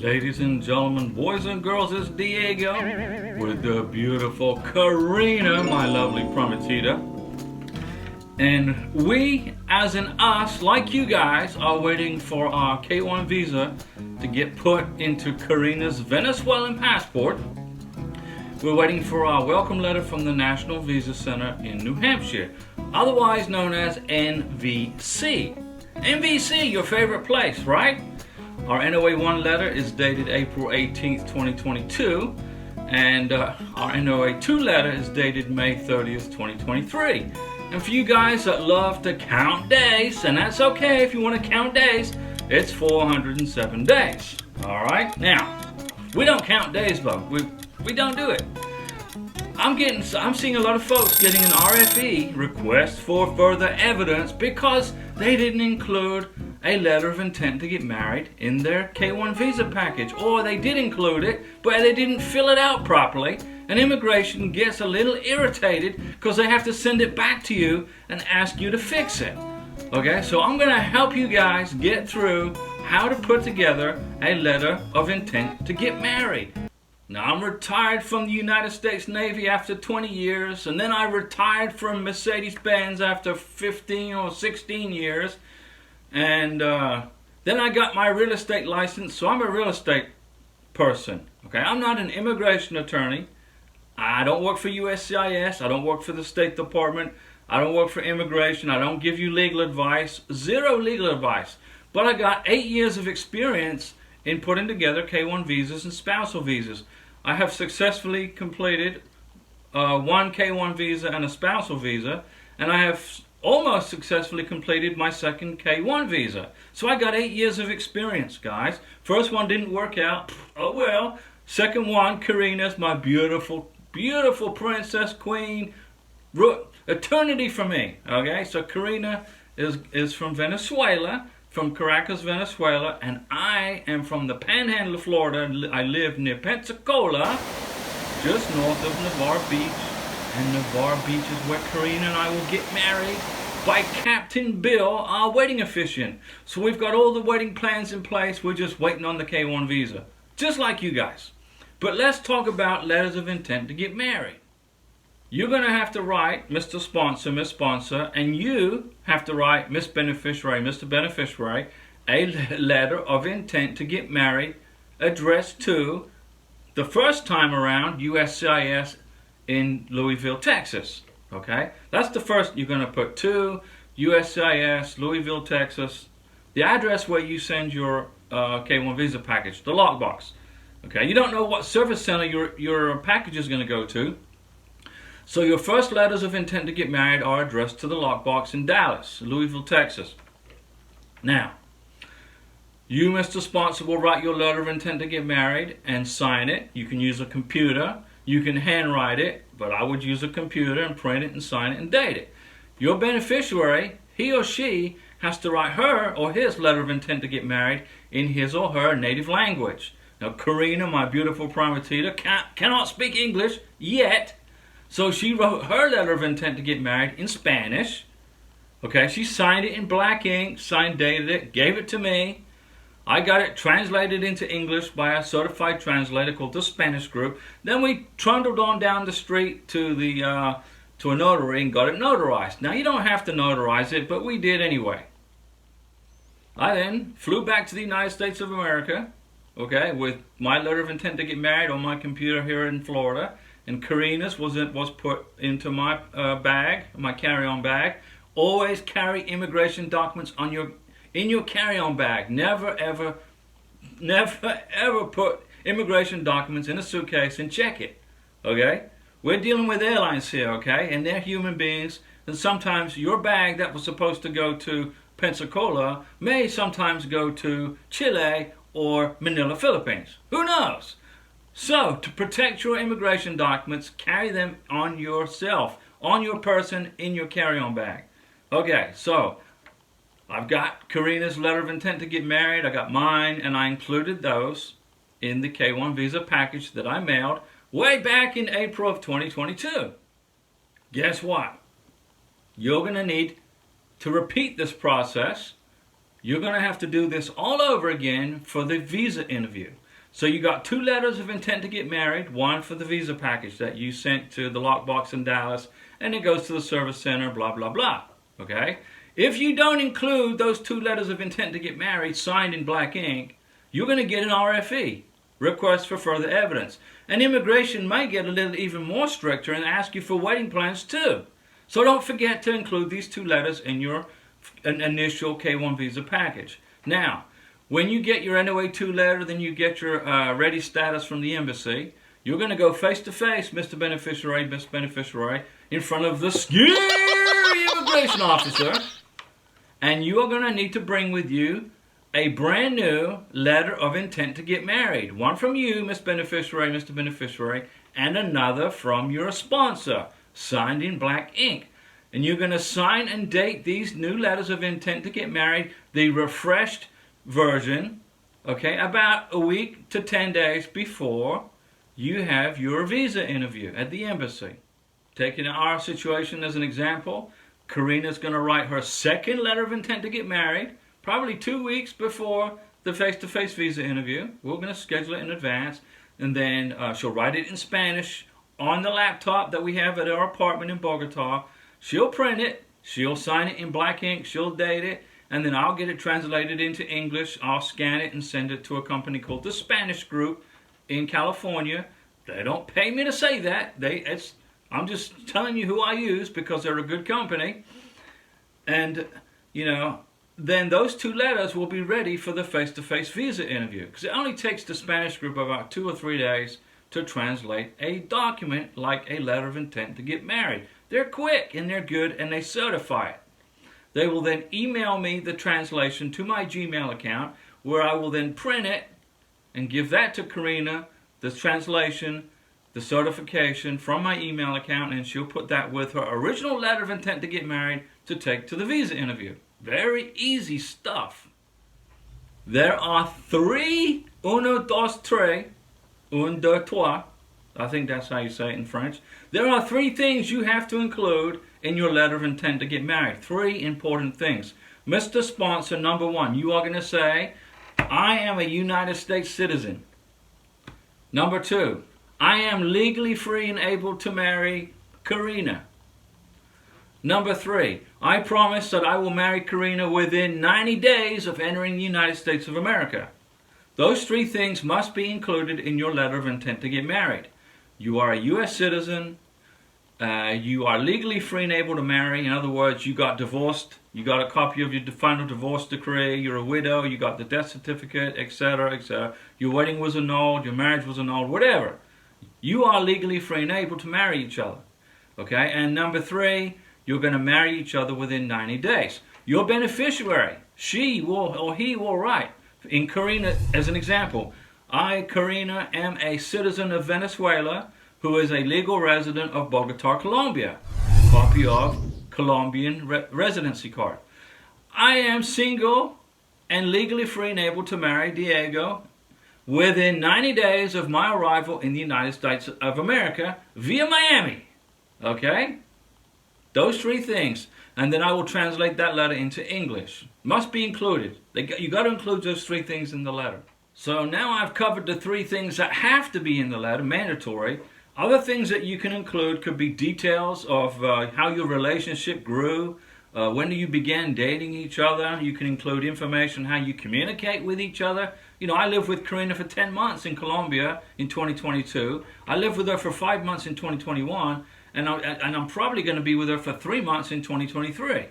Ladies and gentlemen, boys and girls, it's Diego with the beautiful Karina, my lovely prometida. And we, as in us, like you guys, are waiting for our K1 visa to get put into Karina's Venezuelan passport. We're waiting for our welcome letter from the National Visa Center in New Hampshire, otherwise known as NVC. NVC, your favorite place, right? Our NOA1 letter is dated April 18th, 2022, and our NOA2 letter is dated May 30th, 2023. And for you guys that love to count days, and that's okay if you want to count days, it's 407 days. All right? Now, we don't count days, though. We don't do it. I'm seeing a lot of folks getting an RFE, request for further evidence, because they didn't include a letter of intent to get married in their K1 visa package, or they did include it, but they didn't fill it out properly, and immigration gets a little irritated because they have to send it back to you and ask you to fix it. Okay, so I'm going to help you guys get through how to put together a letter of intent to get married. Now, I'm retired from the United States Navy after 20 years, and then I retired from Mercedes-Benz after 15 or 16 years. And then I got my real estate license, so I'm a real estate person. Okay, I'm not an immigration attorney. I don't work for USCIS. I don't work for the State Department. I don't work for immigration. I don't give you legal advice. Zero legal advice. But I got 8 years of experience in putting together K1 visas and spousal visas. I have successfully completed one K1 visa and a spousal visa, and I have almost successfully completed my second K1 visa. So I got 8 years of experience, guys. First one didn't work out. Oh well. Second one, Karina's my beautiful, beautiful princess queen. Eternity for me. Okay, so Karina is from Venezuela, from Caracas, Venezuela, and I am from the Panhandle of Florida. I live near Pensacola, just north of Navarre Beach. And Navarre Beach is where Karina and I will get married by Captain Bill, our wedding officiant. So we've got all the wedding plans in place. We're just waiting on the K1 visa, just like you guys. But let's talk about letters of intent to get married. You're going to have to write Mr. Sponsor, Miss Sponsor, and you have to write Miss Beneficiary, Mr. Beneficiary, a letter of intent to get married addressed to, the first time around, USCIS in Louisville, Texas. Okay, that's the first. You're going to put to USCIS, Louisville, Texas, the address where you send your K1 visa package, the lockbox. Okay, you don't know what service center your package is going to go to, so your first letters of intent to get married are addressed to the lockbox in Dallas, Louisville, Texas. Now, you, Mr. Sponsor, will write your letter of intent to get married and sign it. You can use a computer. You can handwrite it, but I would use a computer and print it and sign it and date it. Your beneficiary, he or she, has to write her or his letter of intent to get married in his or her native language. Now, Karina, my beautiful prometida, cannot speak English yet, so she wrote her letter of intent to get married in Spanish. Okay, she signed it in black ink, signed, dated it, gave it to me. I got it translated into English by a certified translator called the Spanish Group. Then we trundled on down the street to a notary and got it notarized. Now, you don't have to notarize it, but we did anyway. I then flew back to the United States of America, okay, with my letter of intent to get married on my computer here in Florida, and Karina's was put into my bag, my carry-on bag. Always carry immigration documents in your carry-on bag. Never ever put immigration documents in a suitcase and check it. Okay? We're dealing with airlines here, okay? And they're human beings. And sometimes your bag that was supposed to go to Pensacola may sometimes go to Chile or Manila, Philippines. Who knows? So, to protect your immigration documents, carry them on yourself, on your person, in your carry-on bag. Okay, so I've got Karina's letter of intent to get married. I got mine, and I included those in the K1 visa package that I mailed way back in April of 2022. Guess what? You're going to need to repeat this process. You're going to have to do this all over again for the visa interview. So you got 2 letters of intent to get married, one for the visa package that you sent to the lockbox in Dallas, and it goes to the service center, blah, blah, blah. Okay? If you don't include those 2 letters of intent to get married signed in black ink, you're going to get an RFE, request for further evidence. And immigration may get a little even more stricter and ask you for wedding plans too. So don't forget to include these 2 letters in your initial K-1 visa package. Now, when you get your NOA-2 letter, then you get your ready status from the embassy. You're going to go face-to-face, Mr. Beneficiary, Miss Beneficiary, in front of the scary immigration officer. And you are going to need to bring with you a brand new letter of intent to get married. One from you, Miss Beneficiary, Mr. Beneficiary, and another from your sponsor, signed in black ink. And you're going to sign and date these new letters of intent to get married, the refreshed version, okay, about a week to 10 days before you have your visa interview at the embassy. Taking our situation as an example, Karina's going to write her second letter of intent to get married, probably 2 weeks before the face-to-face visa interview. We're going to schedule it in advance, and then she'll write it in Spanish on the laptop that we have at our apartment in Bogota. She'll print it, she'll sign it in black ink, she'll date it, and then I'll get it translated into English. I'll scan it and send it to a company called the Spanish Group in California. They don't pay me to say that. I'm just telling you who I use because they're a good company. And, you know, then those 2 letters will be ready for the face-to-face visa interview. Because it only takes the Spanish Group about 2 or 3 days to translate a document like a letter of intent to get married. They're quick and they're good and they certify it. They will then email me the translation to my Gmail account, where I will then print it and give that to Karina, the translation, the certification from my email account, and she'll put that with her original letter of intent to get married to take to the visa interview. Very easy stuff. There are 3, uno, dos, tres, un, deux, trois. I think that's how you say it in French. There are 3 things you have to include in your letter of intent to get married. 3 important things. Mr. Sponsor, number 1, you are going to say, I am a United States citizen. Number 2, I am legally free and able to marry Karina. Number 3, I promise that I will marry Karina within 90 days of entering the United States of America. Those 3 things must be included in your letter of intent to get married. You are a U.S. citizen. You are legally free and able to marry. In other words, you got divorced. You got a copy of your final divorce decree. You're a widow. You got the death certificate, etc., etc. Your wedding was annulled. Your marriage was annulled. Whatever. You are legally free and able to marry each other. Okay? And number 3, you're going to marry each other within 90 days. Your beneficiary, she will or he will write. In Karina, as an example, I, Karina, am a citizen of Venezuela who is a legal resident of Bogota, Colombia. Copy of Colombian residency card. I am single and legally free and able to marry Diego within 90 days of my arrival in the United States of America via Miami. Okay? Those 3 things. And then I will translate that letter into English. Must be included. You got to include those 3 things in the letter. So now I've covered the 3 things that have to be in the letter, mandatory. Other things that you can include could be details of how your relationship grew, when you began dating each other. You can include information how you communicate with each other. You know, I lived with Karina for 10 months in Colombia in 2022. I lived with her for 5 months in 2021. And I'm probably going to be with her for 3 months in 2023.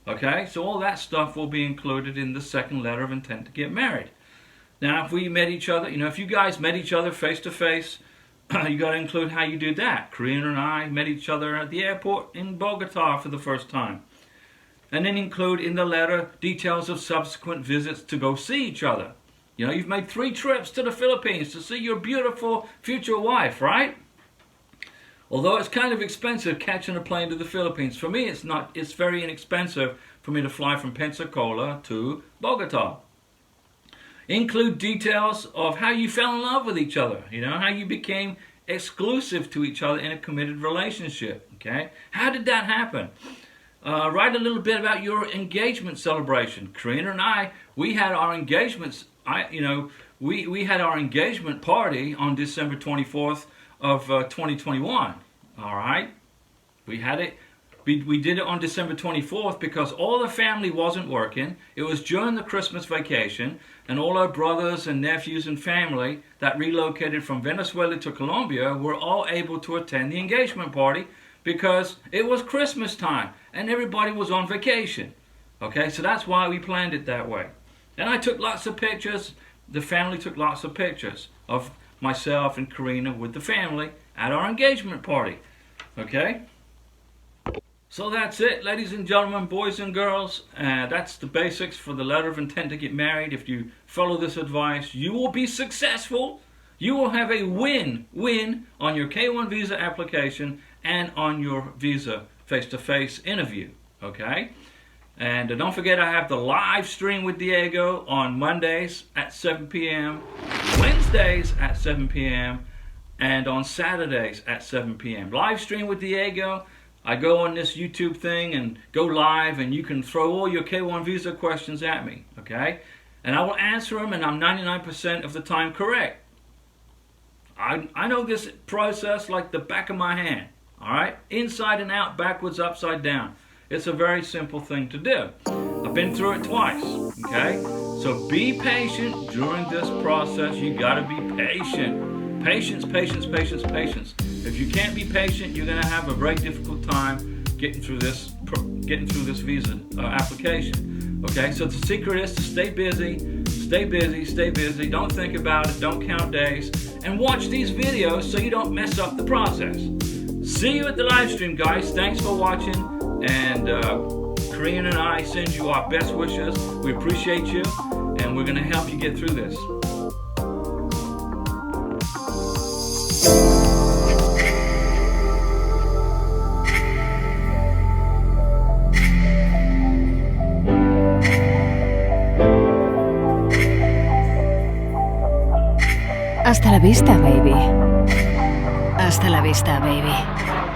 Okay, so all that stuff will be included in the second letter of intent to get married. Now, if we met each other, you know, if you guys met each other face to face, you got to include how you did that. Karina and I met each other at the airport in Bogota for the first time. And then include in the letter details of subsequent visits to go see each other. You know, you've made 3 trips to the Philippines to see your beautiful future wife, right? Although it's kind of expensive catching a plane to the Philippines. For me, it's not. It's very inexpensive for me to fly from Pensacola to Bogota. Include details of how you fell in love with each other. You know, how you became exclusive to each other in a committed relationship. Okay? How did that happen? Write a little bit about your engagement celebration. Karina and I, we had our engagements, we had our engagement party on December 24th of 2021. All right, we had it. We did it on December 24th because all the family wasn't working. It was during the Christmas vacation, and all our brothers and nephews and family that relocated from Venezuela to Colombia were all able to attend the engagement party because it was Christmas time and everybody was on vacation. Okay, so that's why we planned it that way. And I took lots of pictures. The family took lots of pictures of myself and Karina with the family at our engagement party. Okay? So that's it, ladies and gentlemen, boys and girls. That's the basics for the letter of intent to get married. If you follow this advice, you will be successful. You will have a win-win on your K1 visa application and on your visa face-to-face interview. Okay? And don't forget, I have the live stream with Diego on Mondays at 7 p.m., Wednesdays at 7 p.m., and on Saturdays at 7 p.m. Live stream with Diego. I go on this YouTube thing and go live, and you can throw all your K1 visa questions at me, okay? And I will answer them, and I'm 99% of the time correct. I know this process like the back of my hand, all right? Inside and out, backwards, upside down. It's a very simple thing to do. I've been through it twice, okay? So be patient during this process. You gotta be patient. Patience, patience, patience, patience. If you can't be patient, you're gonna have a very difficult time getting through this visa application. Okay, so the secret is to stay busy, stay busy, stay busy. Don't think about it. Don't count days, and watch these videos so you don't mess up the process. See you at the live stream, guys. Thanks for watching, and Karina and I send you our best wishes. We appreciate you, and we're gonna help you get through this. Hasta la vista, baby. Hasta la vista, baby.